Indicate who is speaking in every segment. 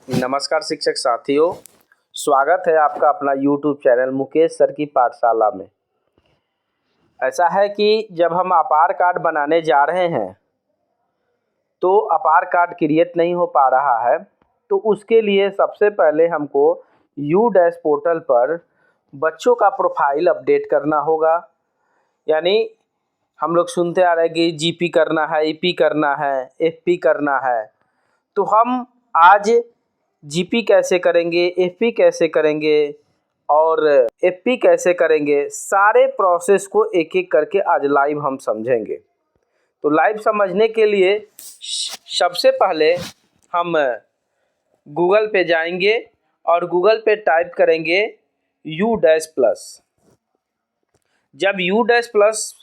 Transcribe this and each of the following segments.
Speaker 1: नमस्कार शिक्षक साथियों, स्वागत है आपका अपना YouTube चैनल मुकेश सर की पाठशाला में। ऐसा है कि जब हम आधार कार्ड बनाने जा रहे हैं तो आधार कार्ड क्रिएट नहीं हो पा रहा है, तो उसके लिए सबसे पहले हमको U-डैश पोर्टल पर बच्चों का प्रोफाइल अपडेट करना होगा। यानी हम लोग सुनते आ रहे हैं कि GP करना है, EP करना है, FP करना है। तो हम आज GP कैसे करेंगे, FP कैसे करेंगे और FP कैसे करेंगे, सारे प्रोसेस को एक एक करके आज लाइव हम समझेंगे। तो लाइव समझने के लिए सबसे पहले हम गूगल पे जाएंगे और गूगल पे टाइप करेंगे U-प्लस। जब U-प्लस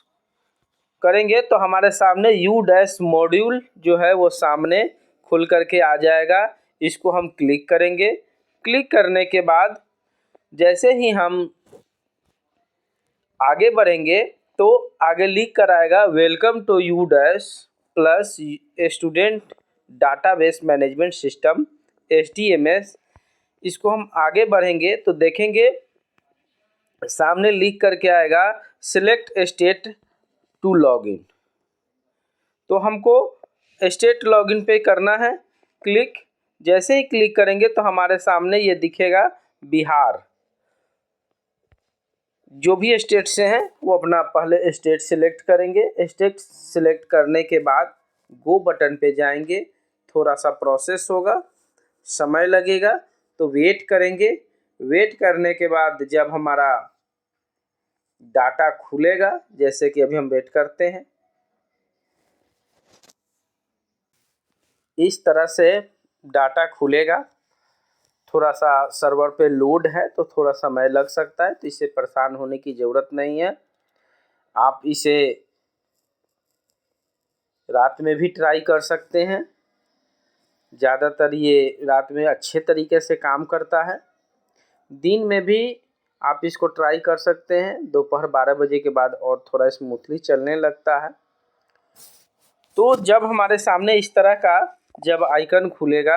Speaker 1: करेंगे तो हमारे सामने U-मॉड्यूल जो है वो सामने खुल करके आ जाएगा। इसको हम क्लिक करेंगे। क्लिक करने के बाद जैसे ही हम आगे बढ़ेंगे तो आगे लिख कर आएगा welcome to U plus student database management system HDMS। इसको हम आगे बढ़ेंगे तो देखेंगे सामने लिख करके आएगा सिलेक्ट स्टेट टू लॉगिन। तो हमको स्टेट लॉगिन पे करना है क्लिक। जैसे ही क्लिक करेंगे तो हमारे सामने ये दिखेगा बिहार। जो भी स्टेट से हैं वो अपना पहले स्टेट सिलेक्ट करेंगे। स्टेट सिलेक्ट करने के बाद गो बटन पे जाएंगे। थोड़ा सा प्रोसेस होगा, समय लगेगा, तो वेट करेंगे। वेट करने के बाद जब हमारा डाटा खुलेगा, जैसे कि अभी हम वेट करते हैं, इस तरह से डाटा खुलेगा। थोड़ा सा सर्वर पे लोड है तो थोड़ा समय लग सकता है, तो इससे परेशान होने की ज़रूरत नहीं है। आप इसे रात में भी ट्राई कर सकते हैं। ज़्यादातर ये रात में अच्छे तरीके से काम करता है। दिन में भी आप इसको ट्राई कर सकते हैं। दोपहर 12 बजे के बाद और थोड़ा स्मूथली चलने लगता है। तो जब हमारे सामने इस तरह का जब आइकन खुलेगा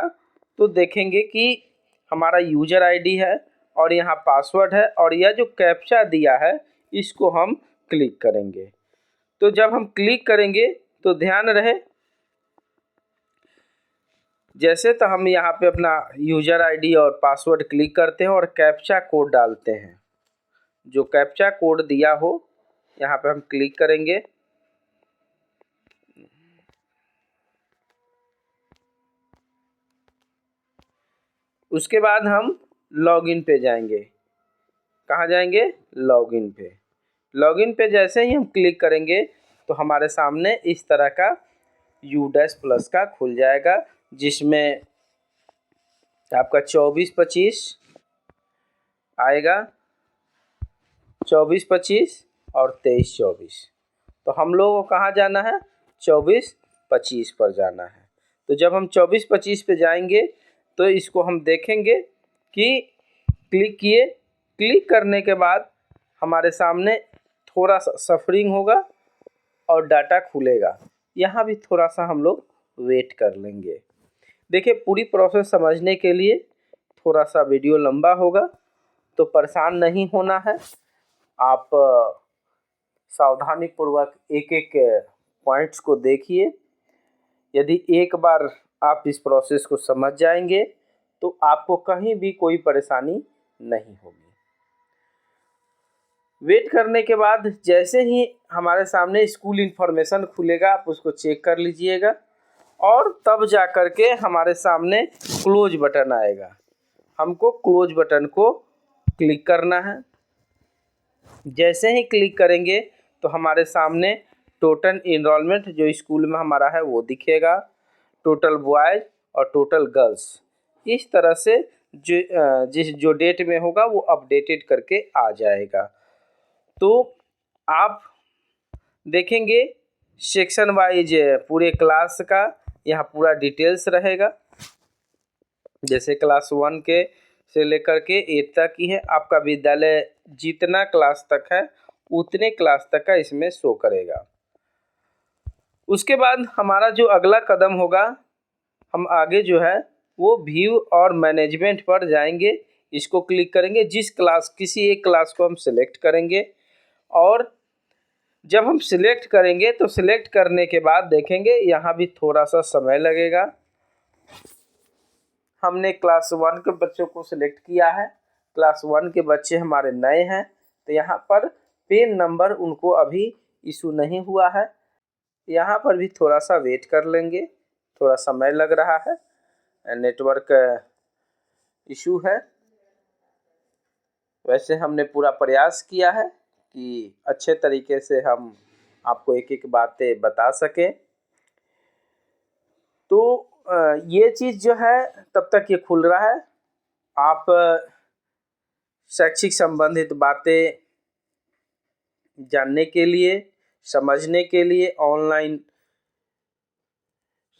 Speaker 1: तो देखेंगे कि हमारा यूज़र आईडी है और यहाँ पासवर्ड है और यह जो कैप्चा दिया है इसको हम क्लिक करेंगे। तो जब हम क्लिक करेंगे तो ध्यान रहे, जैसे तो हम यहाँ पे अपना यूज़र आईडी और पासवर्ड क्लिक करते हैं और कैप्चा कोड डालते हैं। जो कैप्चा कोड दिया हो यहाँ पे हम क्लिक करेंगे। उसके बाद हम लॉगिन पे जाएंगे। कहाँ जाएंगे? लॉगिन पे। लॉगिन पे जैसे ही हम क्लिक करेंगे तो हमारे सामने इस तरह का U-प्लस का खुल जाएगा, जिसमें आपका 24-25 आएगा, 24-25 और 23-24। तो हम लोगों को कहाँ जाना है? 24-25 पर जाना है। तो जब हम 24-25 पे जाएंगे तो इसको हम देखेंगे कि क्लिक किए। क्लिक करने के बाद हमारे सामने थोड़ा सा सफरिंग होगा और डाटा खुलेगा। यहाँ भी थोड़ा सा हम लोग वेट कर लेंगे। देखिए, पूरी प्रोसेस समझने के लिए थोड़ा सा वीडियो लंबा होगा, तो परेशान नहीं होना है। आप सावधानीपूर्वक एक एक पॉइंट्स को देखिए। यदि एक बार आप इस प्रोसेस को समझ जाएंगे तो आपको कहीं भी कोई परेशानी नहीं होगी। वेट करने के बाद जैसे ही हमारे सामने स्कूल इन्फॉर्मेशन खुलेगा, आप उसको चेक कर लीजिएगा और तब जा कर के हमारे सामने क्लोज बटन आएगा। हमको क्लोज बटन को क्लिक करना है। जैसे ही क्लिक करेंगे तो हमारे सामने टोटल इनरोलमेंट जो स्कूल में हमारा है वो दिखेगा, टोटल बॉयज़ और टोटल गर्ल्स। इस तरह से जो डेट में होगा वो अपडेटेड करके आ जाएगा। तो आप देखेंगे सेक्शन वाइज पूरे क्लास का यहाँ पूरा डिटेल्स रहेगा। जैसे क्लास 1 के से लेकर के 8 तक की है। आपका विद्यालय जितना क्लास तक है उतने क्लास तक का इसमें शो करेगा। उसके बाद हमारा जो अगला कदम होगा, हम आगे जो है वो व्यू और मैनेजमेंट पर जाएंगे, इसको क्लिक करेंगे। किसी एक क्लास को हम सिलेक्ट करेंगे और जब हम सिलेक्ट करेंगे तो सिलेक्ट करने के बाद देखेंगे यहाँ भी थोड़ा सा समय लगेगा। हमने क्लास 1 के बच्चों को सिलेक्ट किया है, क्लास 1 के बच्चे हमारे नए हैं, तो यहाँ पर पेन नंबर उनको अभी इशू नहीं हुआ है। यहाँ पर भी थोड़ा सा वेट कर लेंगे, थोड़ा समय लग रहा है, नेटवर्क इशू है। वैसे हमने पूरा प्रयास किया है कि अच्छे तरीके से हम आपको एक एक बातें बता सकें। तो ये चीज़ जो है तब तक ये खुल रहा है। आप शैक्षिक संबंधित बातें जानने के लिए, समझने के लिए, ऑनलाइन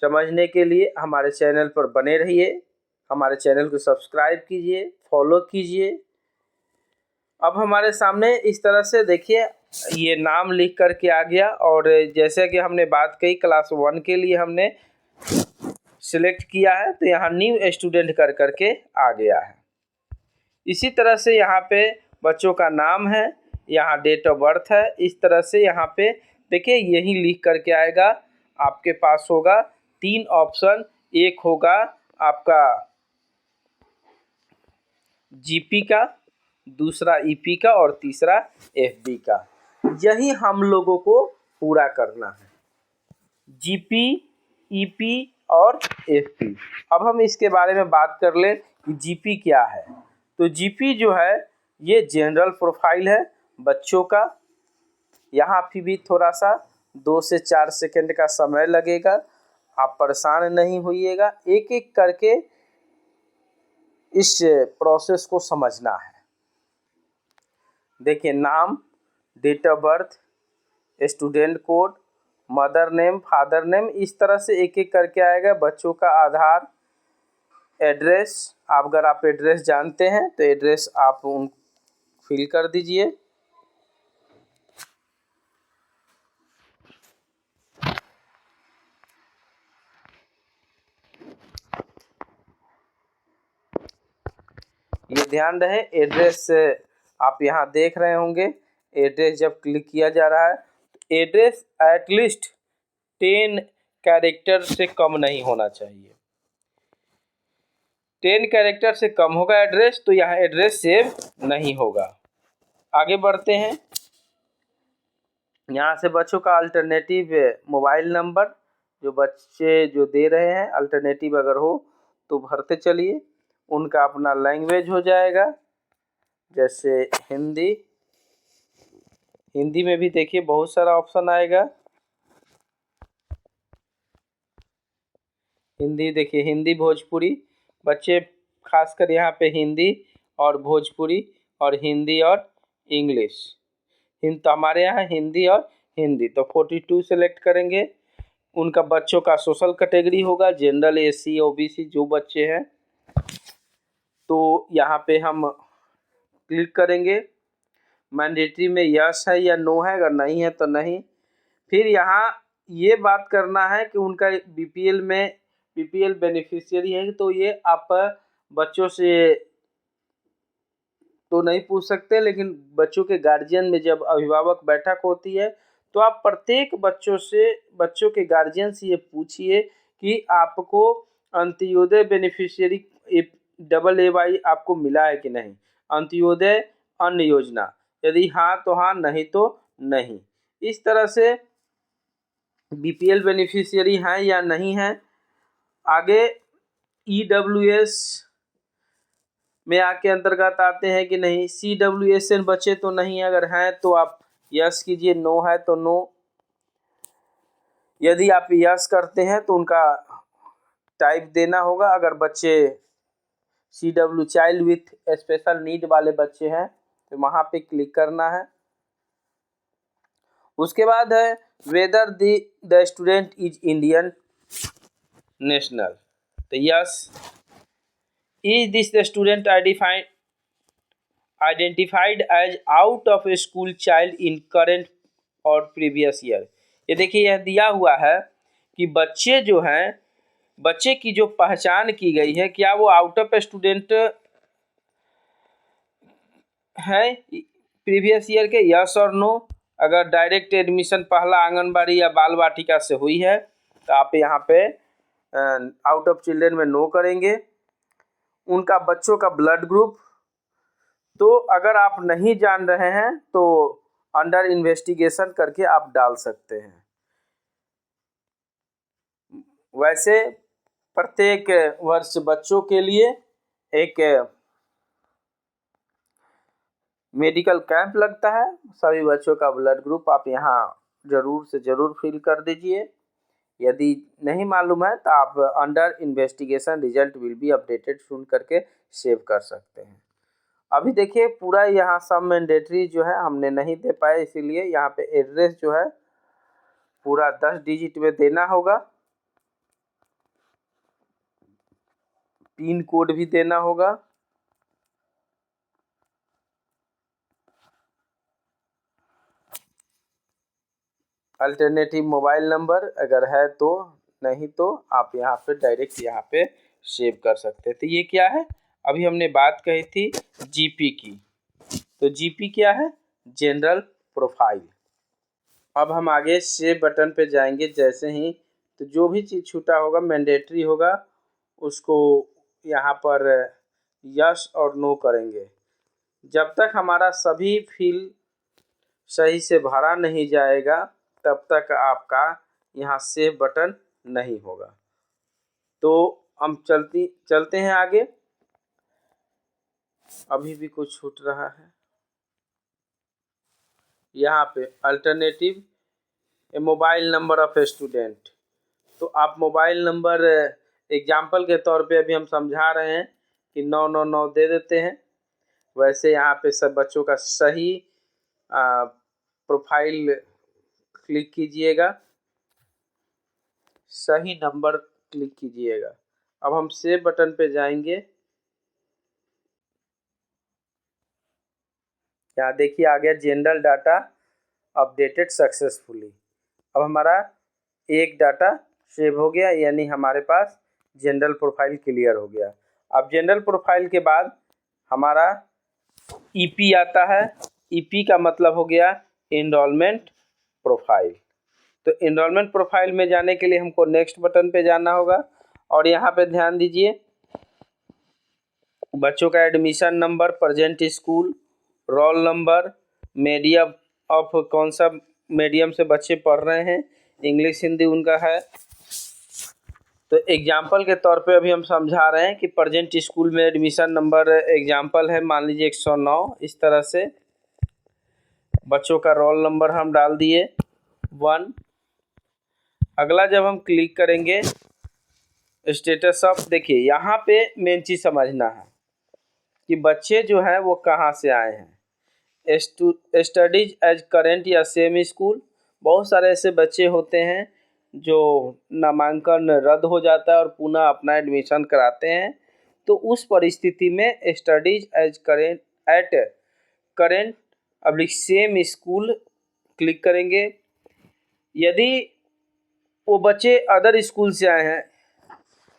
Speaker 1: समझने के लिए हमारे चैनल पर बने रहिए। हमारे चैनल को सब्सक्राइब कीजिए, फॉलो कीजिए। अब हमारे सामने इस तरह से देखिए ये नाम लिख कर के आ गया और जैसे कि हमने बात कही क्लास 1 के लिए हमने सिलेक्ट किया है तो यहाँ न्यू स्टूडेंट कर के आ गया है। इसी तरह से यहाँ पे बच्चों का नाम है, यहाँ डेट ऑफ बर्थ है। इस तरह से यहाँ पे देखिए यही लिख करके आएगा। आपके पास होगा 3 ऑप्शन, एक होगा आपका जीपी का, दूसरा ईपी का और तीसरा एफबी का। यही हम लोगों को पूरा करना है, जीपी, ईपी और एफपी। अब हम इसके बारे में बात कर ले कि जीपी क्या है। तो जीपी जो है ये जनरल प्रोफाइल है बच्चों का। यहाँ भी थोड़ा सा 2 से 4 सेकंड का समय लगेगा, आप परेशान नहीं होइएगा, एक एक करके इस प्रोसेस को समझना है। देखिए नाम, date of birth, student code, mother name, father name, इस तरह से एक एक करके आएगा। बच्चों का आधार, एड्रेस, अगर आप एड्रेस जानते हैं तो एड्रेस आप फिल कर दीजिए। ये ध्यान रहे एड्रेस आप यहाँ देख रहे होंगे। एड्रेस जब क्लिक किया जा रहा है तो एड्रेस एटलीस्ट 10 कैरेक्टर से कम नहीं होना चाहिए। 10 कैरेक्टर से कम होगा एड्रेस तो यहाँ एड्रेस सेव नहीं होगा। आगे बढ़ते हैं। यहाँ से बच्चों का अल्टरनेटिव मोबाइल नंबर जो बच्चे जो दे रहे हैं, अल्टरनेटिव अगर हो तो भरते चलिए। उनका अपना लैंग्वेज हो जाएगा, जैसे हिंदी। हिंदी में भी देखिए बहुत सारा ऑप्शन आएगा। हिंदी देखिए, हिंदी, भोजपुरी, बच्चे खासकर यहाँ पे हिंदी और भोजपुरी और हिंदी और इंग्लिश। तो हमारे यहाँ हिंदी और हिंदी, तो 42 सेलेक्ट करेंगे। उनका बच्चों का सोशल कैटेगरी होगा, जनरल, एससी, ओबीसी जो बच्चे हैं, तो यहाँ पे हम क्लिक करेंगे। मैंडेटरी में यस है या नो है, अगर नहीं है तो नहीं। फिर यहाँ ये बात करना है कि उनका बीपीएल बेनिफिशियरी है, तो ये आप बच्चों से तो नहीं पूछ सकते, लेकिन बच्चों के गार्जियन में जब अभिभावक बैठक होती है तो आप प्रत्येक बच्चों के गार्जियन से ये पूछिए कि आपको अंत्योदय बेनिफिशियरी AAY आपको मिला है कि नहीं, अंत्योदय अन्न योजना, यदि हाँ तो हाँ, नहीं तो नहीं। इस तरह से बीपीएल बेनिफिशियरी हैं या नहीं है। आगे EWS में आके अंतर्गत आते हैं कि नहीं, CWSN बचे तो नहीं, अगर हैं तो आप यस कीजिए, नो है तो नो। यदि आप यस करते हैं तो उनका टाइप देना होगा। अगर बच्चे CW child with special need वाले बच्चे हैं तो वहाँ पे क्लिक करना है। उसके बाद है whether the student is Indian national, तो yes. Is this the student identified as out of school child in current और प्रीवियस ईयर। ये देखिए यह दिया हुआ है कि बच्चे जो हैं बच्चे की जो पहचान की गई है, क्या वो आउट ऑफ स्टूडेंट है प्रीवियस ईयर के, यस और नो। अगर डायरेक्ट एडमिशन पहला आंगनबाड़ी या बाल वाटिका से हुई है तो आप यहाँ पे आउट ऑफ चिल्ड्रन में नो करेंगे। उनका बच्चों का ब्लड ग्रुप, तो अगर आप नहीं जान रहे हैं तो अंडर इन्वेस्टिगेशन करके आप डाल सकते हैं। वैसे प्रत्येक वर्ष बच्चों के लिए एक मेडिकल कैंप लगता है। सभी बच्चों का ब्लड ग्रुप आप यहाँ ज़रूर से ज़रूर फिल कर दीजिए। यदि नहीं मालूम है तो आप under investigation result will be updated सुन करके सेव कर सकते हैं। अभी देखिए पूरा यहाँ सब मैंडेटरी जो है हमने नहीं दे पाए, इसीलिए यहाँ पे एड्रेस जो है पूरा 10 डिजिट में देना होगा, पिन कोड भी देना होगा। अल्टरनेटिव मोबाइल नंबर अगर है तो, नहीं तो आप यहाँ पे डायरेक्ट यहाँ पे सेव कर सकते हैं। तो ये क्या है, अभी हमने बात कही थी जीपी की, तो जीपी क्या है, जनरल प्रोफाइल। अब हम आगे सेव बटन पे जाएंगे जैसे ही, तो जो भी चीज़ छूटा होगा मैंडेटरी होगा उसको यहाँ पर यस और नो करेंगे। जब तक हमारा सभी फील्ड सही से भरा नहीं जाएगा तब तक आपका यहाँ सेव बटन नहीं होगा। तो हम चलते हैं आगे। अभी भी कुछ छूट रहा है यहाँ पे, alternative A mobile number of a student. तो आप मोबाइल नंबर एग्जाम्पल के तौर पे अभी हम समझा रहे हैं कि 999 दे देते हैं। वैसे यहाँ पे सब बच्चों का सही प्रोफाइल क्लिक कीजिएगा, सही नंबर क्लिक कीजिएगा। अब हम सेव बटन पे जाएंगे। यहाँ देखिए आ गया जनरल डाटा अपडेटेड सक्सेसफुली। अब हमारा एक डाटा सेव हो गया, यानी हमारे पास जनरल प्रोफाइल क्लियर हो गया। अब जनरल प्रोफाइल के बाद हमारा ईपी आता है। ईपी का मतलब हो गया एनरोलमेंट प्रोफाइल। तो एनरोलमेंट प्रोफाइल में जाने के लिए हमको नेक्स्ट बटन पे जाना होगा और यहाँ पे ध्यान दीजिए, बच्चों का admission number, present school, roll number, medium of कौन सा मीडियम से बच्चे पढ़ रहे हैं, इंग्लिश हिंदी उनका है। तो एग्जाम्पल के तौर पे अभी हम समझा रहे हैं कि प्रेजेंट स्कूल में एडमिशन नंबर एग्जाम्पल है, मान लीजिए 109। इस तरह से बच्चों का रोल नंबर हम डाल दिए 1। अगला जब हम क्लिक करेंगे स्टेटस ऑफ, देखिए यहाँ पे मेन चीज़ समझना है कि बच्चे जो हैं वो कहाँ से आए हैं। स्टडीज एज करेंट या सेम स्कूल, बहुत सारे ऐसे बच्चे होते हैं जो नामांकन रद्द हो जाता है और पुनः अपना एडमिशन कराते हैं। तो उस परिस्थिति में studies as current at current अब्लिक सेम स्कूल क्लिक करेंगे। यदि वो बच्चे अदर स्कूल से आए हैं,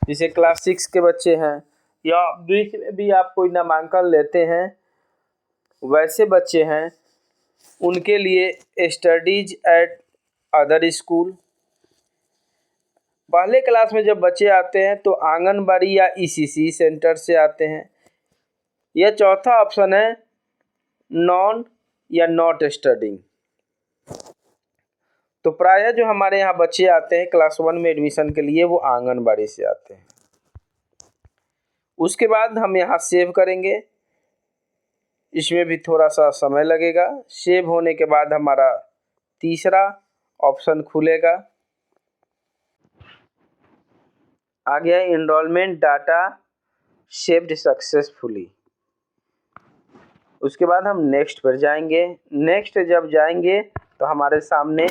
Speaker 1: जैसे क्लास 6 के बच्चे हैं या बीच में भी आप कोई नामांकन लेते हैं, वैसे बच्चे हैं, उनके लिए स्टडीज एट अदर स्कूल। पहले क्लास में जब बच्चे आते हैं तो आंगनबाड़ी या ईसीसी सेंटर से आते हैं। यह चौथा ऑप्शन है नॉन या नॉट स्टडिंग। तो प्रायः जो हमारे यहाँ बच्चे आते हैं क्लास 1 में एडमिशन के लिए वो आंगनबाड़ी से आते हैं। उसके बाद हम यहाँ सेव करेंगे, इसमें भी थोड़ा सा समय लगेगा। सेव होने के बाद हमारा तीसरा ऑप्शन खुलेगा, आ गया एनरोलमेंट डाटा सेव्ड सक्सेसफुली। उसके बाद हम नेक्स्ट पर जाएंगे। नेक्स्ट जब जाएंगे तो हमारे सामने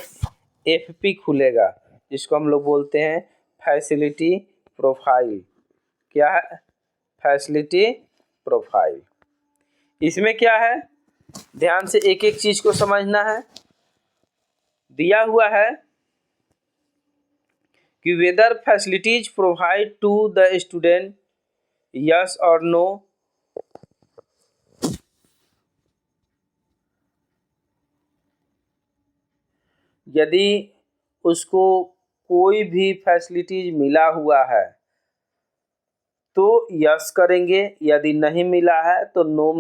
Speaker 1: एफपी खुलेगा, जिसको हम लोग बोलते हैं फैसिलिटी प्रोफाइल। क्या है? Facility profile. इसमें क्या है, ध्यान से एक एक चीज़ को समझना है। दिया हुआ है कि whether facilities provide to the student, yes और नो। यदि उसको कोई भी फैसिलिटीज मिला हुआ है तो यस करेंगे, यदि नहीं मिला है तो नो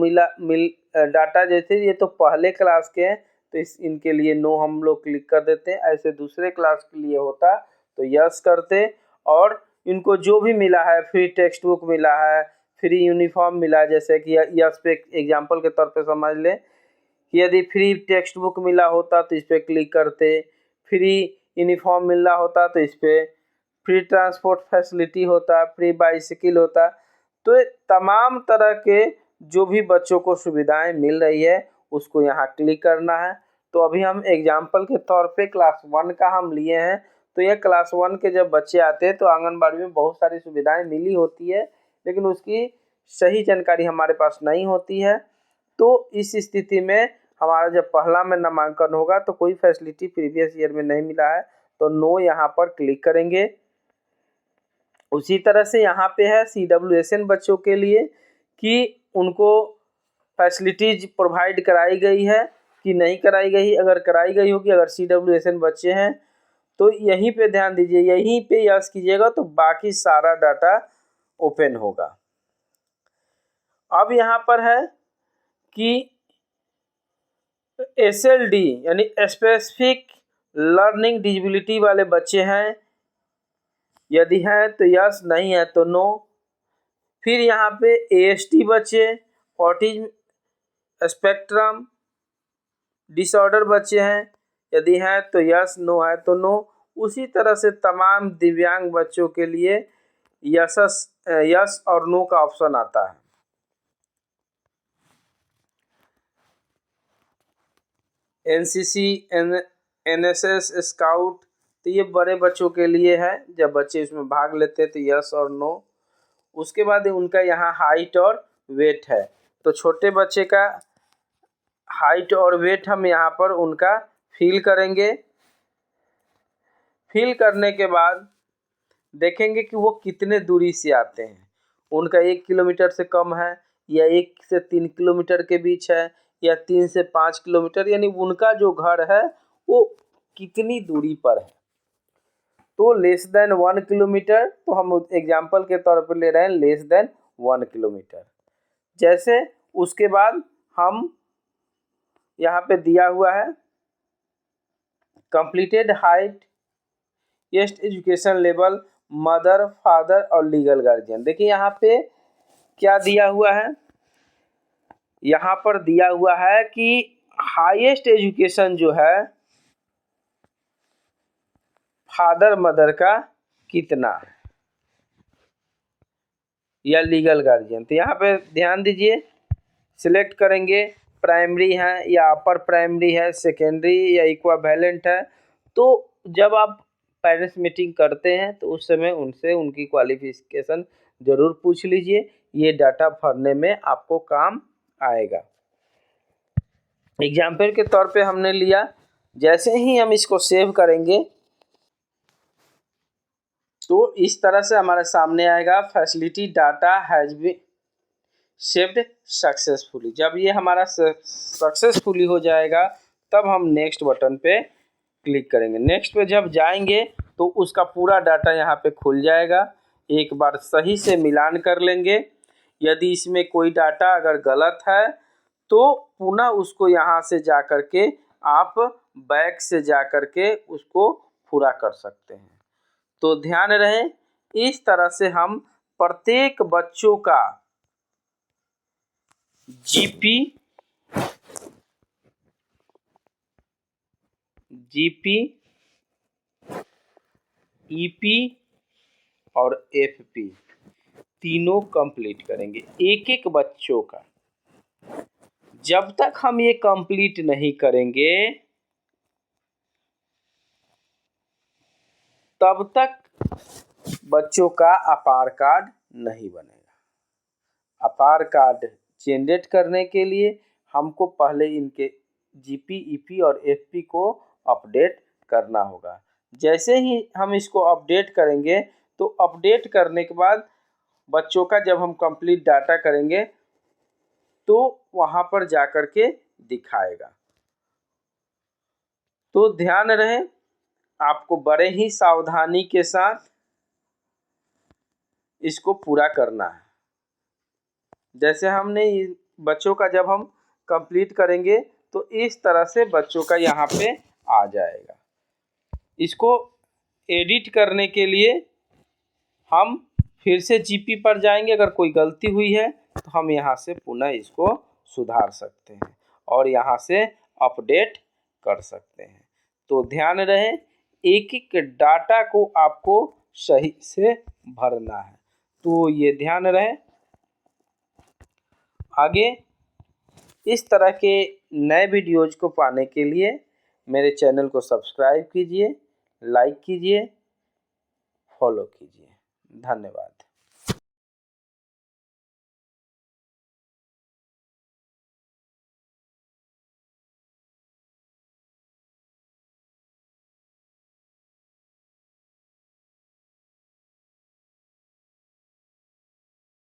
Speaker 1: डाटा। जैसे ये तो पहले क्लास के हैं तो इनके लिए नो हम लोग क्लिक कर देते हैं। ऐसे दूसरे क्लास के लिए होता तो यस करते। और इनको जो भी मिला है, फ्री टेक्स्ट बुक मिला है, फ्री यूनिफॉर्म मिला है, जैसे कि यस पे एग्जाम्पल के तौर पे समझ लें कि यदि फ्री टेक्स्ट बुक मिला होता तो इस पर क्लिक करते, फ्री यूनिफॉर्म मिला होता तो इस पर, फ्री ट्रांसपोर्ट फैसिलिटी होता, फ्री बाइसिकल होता। तो तमाम तरह के जो भी बच्चों को सुविधाएं मिल रही है उसको यहाँ क्लिक करना है। तो अभी हम एग्जाम्पल के तौर पे क्लास 1 का हम लिए हैं। तो यह क्लास 1 के जब बच्चे आते हैं तो आंगनबाड़ी में बहुत सारी सुविधाएं मिली होती है, लेकिन उसकी सही जानकारी हमारे पास नहीं होती है। तो इस स्थिति में हमारा जब पहला में नामांकन होगा तो कोई फैसिलिटी प्रीवियस ईयर में नहीं मिला है तो नो यहाँ पर क्लिक करेंगे। उसी तरह से यहाँ पे है CWSN बच्चों के लिए कि उनको फैसिलिटीज प्रोवाइड कराई गई है कि नहीं कराई गई। अगर कराई गई होगी, अगर CWSN बच्चे हैं तो यहीं पे ध्यान दीजिए, यहीं पे यस कीजिएगा तो बाकी सारा डाटा ओपन होगा। अब यहाँ पर है कि SLD यानी स्पेसिफिक लर्निंग डिसेबिलिटी वाले बच्चे हैं, यदि हैं तो यस, नहीं है तो नो। फिर यहाँ पे AST बच्चे, ऑटिज्म स्पेक्ट्रम डिसऑर्डर बच्चे हैं, यदि हैं तो यस, नो है तो नो। उसी तरह से तमाम दिव्यांग बच्चों के लिए यस और नो का ऑप्शन आता है। NCC, NSS, स्काउट, तो ये बड़े बच्चों के लिए है, जब बच्चे इसमें भाग लेते हैं तो यस और नो। उसके बाद उनका यहाँ हाइट और वेट है, तो छोटे बच्चे का हाइट और वेट हम यहाँ पर उनका फिल करेंगे। फिल करने के बाद देखेंगे कि वो कितने दूरी से आते हैं। उनका 1 किलोमीटर से कम है या 1 से 3 किलोमीटर के बीच है या 3 से 5 किलोमीटर, यानी उनका जो घर है वो कितनी दूरी पर है। तो लेस देन 1 किलोमीटर, तो हम एग्जाम्पल के तौर पर ले रहे हैं लेस देन 1 किलोमीटर। जैसे उसके बाद हम यहाँ पे दिया हुआ है completed highest education level, mother, father और लीगल गार्जियन। देखिए यहाँ पे क्या दिया हुआ है, यहाँ पर दिया हुआ है कि हाईएस्ट एजुकेशन जो है फादर मदर का कितना है या लीगल गार्जियन। तो यहाँ पे ध्यान दीजिए, सिलेक्ट करेंगे प्राइमरी है या अपर प्राइमरी है, सेकेंडरी या इक्विवेलेंट है। तो जब आप पेरेंट्स मीटिंग करते हैं तो उस समय उनसे उनकी क्वालिफिकेशन ज़रूर पूछ लीजिए, ये डाटा भरने में आपको काम आएगा। एग्जाम्पल के तौर पे हमने लिया, जैसे ही हम इसको सेव करेंगे तो इस तरह से हमारे सामने आएगा facility data has been saved successfully. जब ये हमारा सक्सेसफुली हो जाएगा तब हम नेक्स्ट बटन पे क्लिक करेंगे। नेक्स्ट पे जब जाएंगे तो उसका पूरा डाटा यहाँ पे खुल जाएगा। एक बार सही से मिलान कर लेंगे, यदि इसमें कोई डाटा अगर गलत है तो पुनः उसको यहाँ से जा कर के आप बैक से जा कर के उसको पूरा कर सकते हैं। तो ध्यान रहे, इस तरह से हम प्रत्येक बच्चों का जीपी, ईपी और एफपी तीनों कंप्लीट करेंगे, एक एक बच्चों का। जब तक हम ये कंप्लीट नहीं करेंगे तब तक बच्चों का अपार कार्ड नहीं बनेगा। अपार कार्ड जनरेट करने के लिए हमको पहले इनके जीपी, ईपी और एफपी को अपडेट करना होगा। जैसे ही हम इसको अपडेट करेंगे तो अपडेट करने के बाद बच्चों का जब हम कंप्लीट डाटा करेंगे तो वहाँ पर जाकर के दिखाएगा। तो ध्यान रहे, आपको बड़े ही सावधानी के साथ इसको पूरा करना है। जैसे हमने बच्चों का जब हम कंप्लीट करेंगे तो इस तरह से बच्चों का यहाँ पे आ जाएगा। इसको एडिट करने के लिए हम फिर से जीपी पर जाएंगे। अगर कोई गलती हुई है तो हम यहाँ से पुनः इसको सुधार सकते हैं और यहाँ से अपडेट कर सकते हैं। तो ध्यान रहे, एक एक डाटा को आपको सही से भरना है। तो ये ध्यान रहे। आगे इस तरह के नए वीडियोज को पाने के लिए मेरे चैनल को सब्सक्राइब कीजिए, लाइक कीजिए, फॉलो कीजिए। धन्यवाद।